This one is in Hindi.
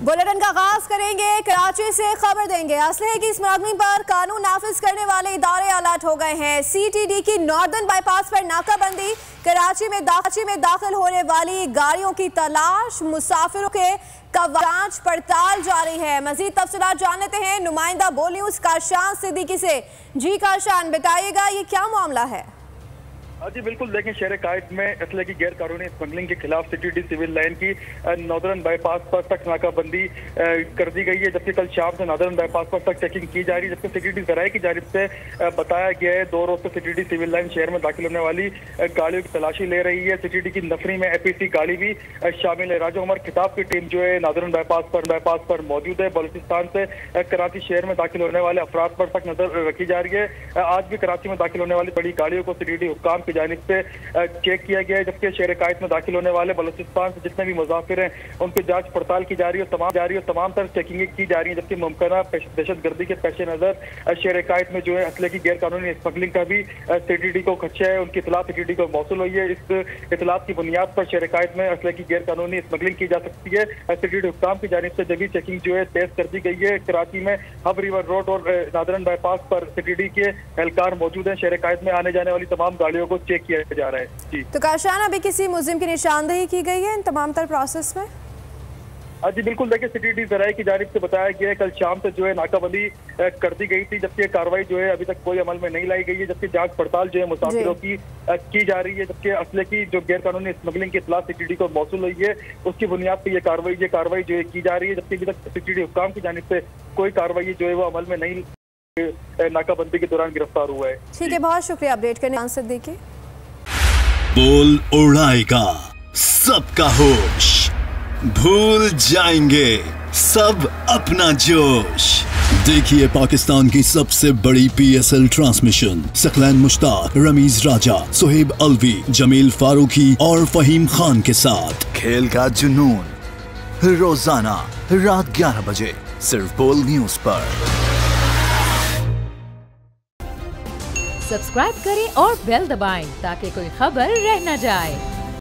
बुलेटिन का आगाज करेंगे। कराची से खबर देंगे। असलहे की स्मगलिंग पर कानून नाफिज करने वाले इदारे अलर्ट हो गए हैं। CTD की नॉर्दर्न बाईपास पर नाकाबंदी। कराची में दाखिल होने वाली गाड़ियों की तलाश, मुसाफिरों के जांच पड़ताल जारी है। मजीद तफसीलात जान लेते हैं नुमाइंदा बोल न्यूज कारशान सिद्दीकी से। जी कारशान, बताइएगा ये क्या मामला है? जी बिल्कुल, देखें शहर कायद में असले की गैर कानूनी स्मगलिंग के खिलाफ CTD सिविल लाइन की नॉर्दर्न बाईपास पर सख्त नाकाबंदी कर दी गई है, जबकि कल शाम से नॉर्दर्न बाईपास पर सख्त चेकिंग की जा रही है। जबकि CTD ज़राए की जानिब से बताया गया है 2 रोज से CTD सिविल लाइन शहर में दाखिल होने वाली गाड़ियों की तलाशी ले रही है। CTD की नफरी में APC गाड़ी भी शामिल है। राजो उमर खिताब की टीम जो है नॉर्दर्न बाईपास पर मौजूद है। बलूचिस्तान से कराची शहर में दाखिल होने वाले अफराद पर सख्त नजर रखी जा रही है। आज भी कराची में दाखिल होने वाली बड़ी गाड़ियों को CTD हुक्काम की जानिब से चेक किया गया है, जबकि शहर कायद में दाखिल होने वाले बलूचिस्तान से जितने भी मुसाफिर हैं उनकी जांच पड़ताल की जा रही है। तमाम तरह चेकिंग की जा रही है, जबकि मुमकिन दहशतगर्दी के पेश नजर शहर कायद में जो है असले की गैर कानूनी स्मगलिंग का भी CTD को खदशा है। उनकी इतला CTD को मौसूल हुई है। इस इतलात की बुनियाद पर शहर कायद में असले की गैर कानूनी स्मगलिंग की जा सकती है। CTD हुक्काम की जानिब से जब चेकिंग जो है तेज कर दी गई है। कराची में हब रिवर रोड और नॉर्दर्न बाईपास पर CTD के एहलकार मौजूद हैं। शहर कायद में आने जाने वाली तमाम गाड़ियों को चेक किया जा रहा है। जी तो कारशान, अभी किसी मुलजिम की निशानदेही की गई है इन तमाम तर प्रोसेस में? जी बिल्कुल, देखिए CTD ज़राए की जानिब से बताया गया है कल शाम से जो है नाकाबंदी कर दी गई थी, जबकि कार्रवाई जो है अभी तक कोई अमल में नहीं लाई गई है। जबकि जांच पड़ताल जो है मुसाफिरों की जा रही है, जबकि असले की जो गैर कानूनी स्मगलिंग की इतला CTD को मौसूल हुई है उसकी बुनियाद पर ये कार्रवाई जो है की जा रही है। जबकि अभी तक CTD हुक्काम की जानिब से कोई कार्रवाई जो है वो अमल में नहीं नाकाबंदी के दौरान गिरफ्तार हुआ है। ठीक है, बहुत शुक्रिया अपडेट करने आंसर देखिए। बोल उड़ाएगा सबका होश, भूल जाएंगे सब अपना जोश। देखिए पाकिस्तान की सबसे बड़ी PSL ट्रांसमिशन सकलैन मुश्ताक, रमीज राजा, सुहेब अलवी, जमील फारूकी और फहीम खान के साथ खेल का जुनून रोजाना रात 11 बजे सिर्फ बोल न्यूज पर। सब्सक्राइब करें और बेल दबाएं ताकि कोई खबर रह न जाए।